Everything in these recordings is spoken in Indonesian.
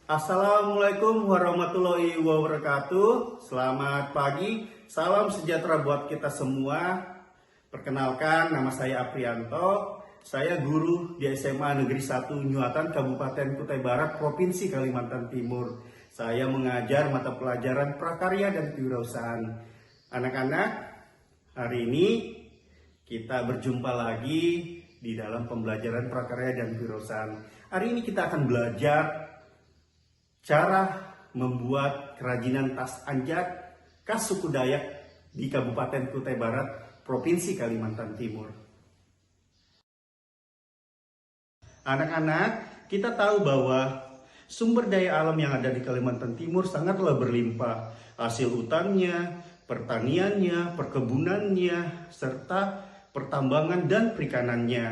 Assalamualaikum warahmatullahi wabarakatuh. Selamat pagi, salam sejahtera buat kita semua. Perkenalkan, nama saya Aprianto. Saya guru di SMA Negeri 1 Nyuatan, Kabupaten Kutai Barat, Provinsi Kalimantan Timur. Saya mengajar mata pelajaran prakarya dan kewirausahaan. Anak-anak, hari ini kita berjumpa lagi di dalam pembelajaran prakarya dan kewirausahaan. Hari ini kita akan belajar cara membuat kerajinan tas anjat khas suku Dayak di Kabupaten Kutai Barat, Provinsi Kalimantan Timur. Anak-anak, kita tahu bahwa sumber daya alam yang ada di Kalimantan Timur sangatlah berlimpah. Hasil hutannya, pertaniannya, perkebunannya, serta pertambangan dan perikanannya.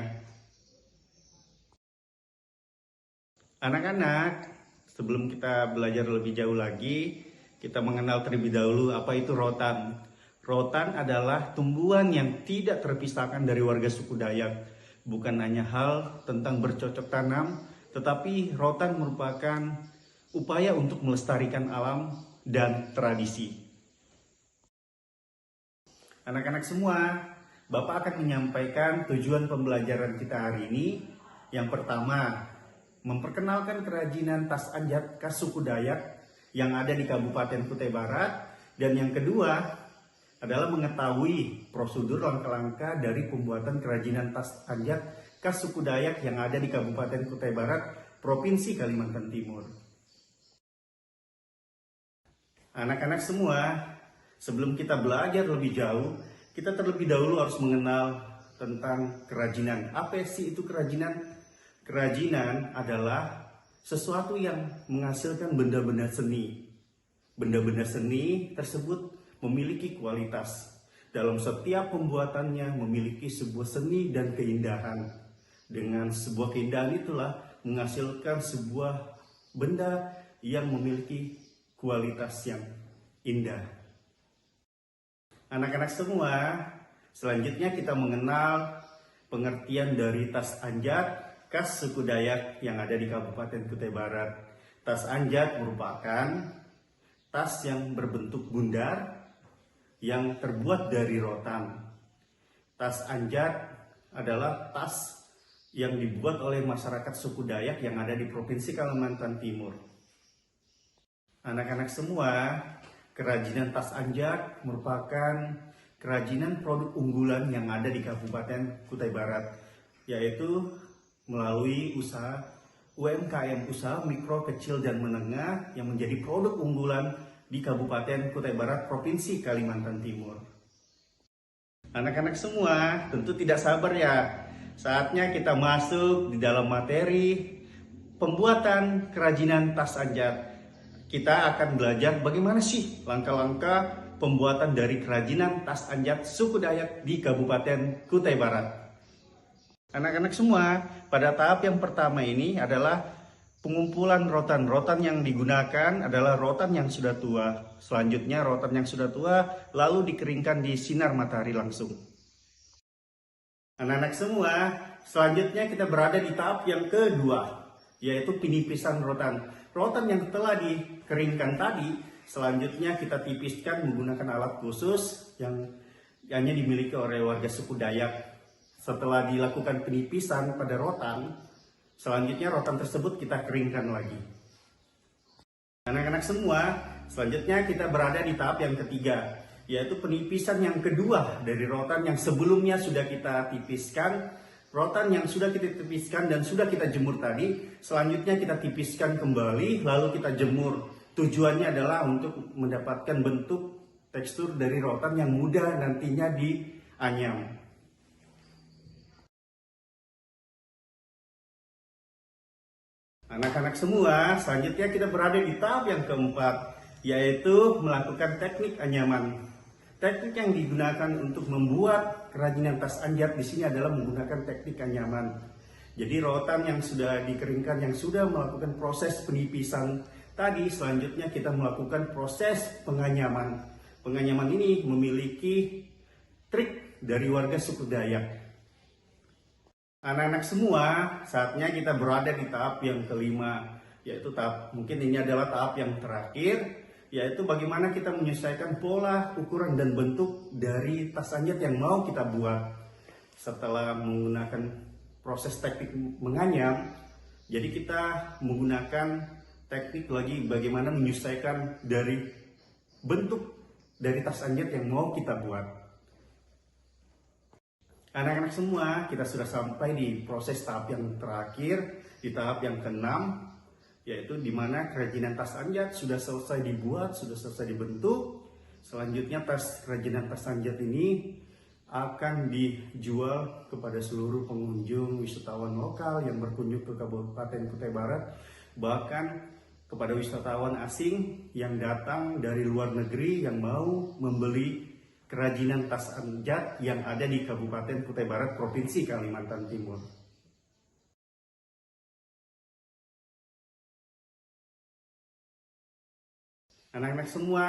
Anak-anak, sebelum kita belajar lebih jauh lagi, kita mengenal terlebih dahulu apa itu rotan. Rotan adalah tumbuhan yang tidak terpisahkan dari warga suku Dayak. Bukan hanya hal tentang bercocok tanam, tetapi rotan merupakan upaya untuk melestarikan alam dan tradisi. Anak-anak semua, Bapak akan menyampaikan tujuan pembelajaran kita hari ini. Yang pertama, memperkenalkan kerajinan tas anjat khas suku Dayak yang ada di Kabupaten Kutai Barat. Dan yang kedua adalah mengetahui prosedur langkah-langkah dari pembuatan kerajinan tas anjat khas suku Dayak yang ada di Kabupaten Kutai Barat, Provinsi Kalimantan Timur. Anak-anak semua, sebelum kita belajar lebih jauh, kita terlebih dahulu harus mengenal tentang kerajinan. Apa sih itu kerajinan? Kerajinan adalah sesuatu yang menghasilkan benda-benda seni. Benda-benda seni tersebut memiliki kualitas. Dalam setiap pembuatannya memiliki sebuah seni dan keindahan. Dengan sebuah keindahan itulah menghasilkan sebuah benda yang memiliki kualitas yang indah. Anak-anak semua, selanjutnya kita mengenal pengertian dari tas anjat khas suku Dayak yang ada di Kabupaten Kutai Barat. Tas anjat merupakan tas yang berbentuk bundar yang terbuat dari rotan. Tas anjat adalah tas yang dibuat oleh masyarakat suku Dayak yang ada di Provinsi Kalimantan Timur. Anak-anak semua, kerajinan tas anjat merupakan kerajinan produk unggulan yang ada di Kabupaten Kutai Barat, yaitu melalui usaha UMKM, usaha mikro, kecil, dan menengah yang menjadi produk unggulan di Kabupaten Kutai Barat, Provinsi Kalimantan Timur. Anak-anak semua tentu tidak sabar ya, saatnya kita masuk di dalam materi pembuatan kerajinan tas anjat. Kita akan belajar bagaimana sih langkah-langkah pembuatan dari kerajinan tas anjat suku Dayak di Kabupaten Kutai Barat. Anak-anak semua, pada tahap yang pertama ini adalah pengumpulan rotan. Rotan yang digunakan adalah rotan yang sudah tua. Selanjutnya rotan yang sudah tua lalu dikeringkan di sinar matahari langsung. Anak-anak semua, selanjutnya kita berada di tahap yang kedua, yaitu penipisan rotan. Rotan yang telah dikeringkan tadi, selanjutnya kita tipiskan menggunakan alat khusus yang hanya dimiliki oleh warga suku Dayak. Setelah dilakukan penipisan pada rotan, selanjutnya rotan tersebut kita keringkan lagi. Anak-anak semua, selanjutnya kita berada di tahap yang ketiga, yaitu penipisan yang kedua dari rotan yang sebelumnya sudah kita tipiskan. Rotan yang sudah kita tipiskan dan sudah kita jemur tadi, selanjutnya kita tipiskan kembali, lalu kita jemur. Tujuannya adalah untuk mendapatkan bentuk tekstur dari rotan yang mudah nantinya dianyam. Anak-anak semua, selanjutnya kita berada di tahap yang keempat, yaitu melakukan teknik anyaman. Teknik yang digunakan untuk membuat kerajinan tas anjat di sini adalah menggunakan teknik anyaman. Jadi rotan yang sudah dikeringkan, yang sudah melakukan proses penipisan tadi, selanjutnya kita melakukan proses penganyaman. Penganyaman ini memiliki trik dari warga suku Dayak. Anak-anak semua, saatnya kita berada di tahap yang kelima, yaitu mungkin ini adalah tahap yang terakhir, yaitu bagaimana kita menyesuaikan pola, ukuran, dan bentuk dari tas anjat yang mau kita buat. Setelah menggunakan proses teknik menganyam, jadi kita menggunakan teknik lagi bagaimana menyesuaikan dari bentuk dari tas anjat yang mau kita buat. Anak-anak semua, kita sudah sampai di proses tahap yang terakhir, di tahap yang keenam, yaitu di mana kerajinan tas anjat sudah selesai dibuat, sudah selesai dibentuk. Selanjutnya kerajinan tas anjat ini akan dijual kepada seluruh pengunjung wisatawan lokal yang berkunjung ke Kabupaten Kutai Barat, bahkan kepada wisatawan asing yang datang dari luar negeri yang mau membeli kerajinan tas anjat yang ada di Kabupaten Kutai Barat, Provinsi Kalimantan Timur. Anak-anak semua,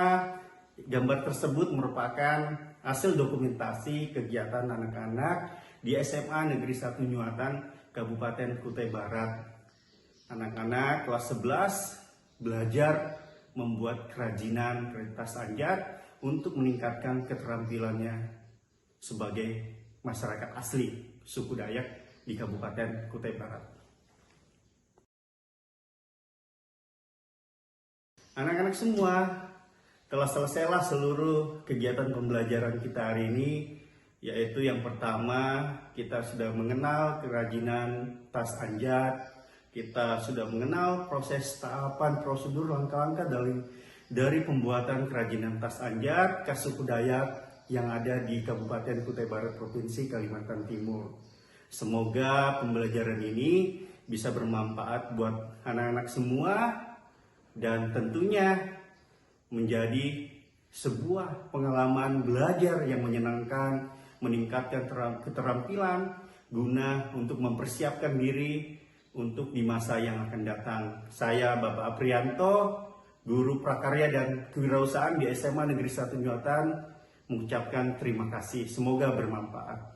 gambar tersebut merupakan hasil dokumentasi kegiatan anak-anak di SMA Negeri 1 Nyuatan, Kabupaten Kutai Barat. Anak-anak kelas 11 belajar membuat kerajinan tas anjat untuk meningkatkan keterampilannya sebagai masyarakat asli suku Dayak di Kabupaten Kutai Barat. Anak-anak semua, telah selesailah seluruh kegiatan pembelajaran kita hari ini, yaitu yang pertama kita sudah mengenal kerajinan tas anjat, kita sudah mengenal proses tahapan prosedur langkah-langkah dari pembuatan kerajinan tas anjat khas suku Dayak yang ada di Kabupaten Kutai Barat, Provinsi Kalimantan Timur. Semoga pembelajaran ini bisa bermanfaat buat anak-anak semua dan tentunya menjadi sebuah pengalaman belajar yang menyenangkan, meningkatkan keterampilan guna untuk mempersiapkan diri untuk di masa yang akan datang. Saya Bapak Aprianto, Guru Prakarya dan Kewirausahaan di SMA Negeri 1 Nyuatan, mengucapkan terima kasih. Semoga bermanfaat.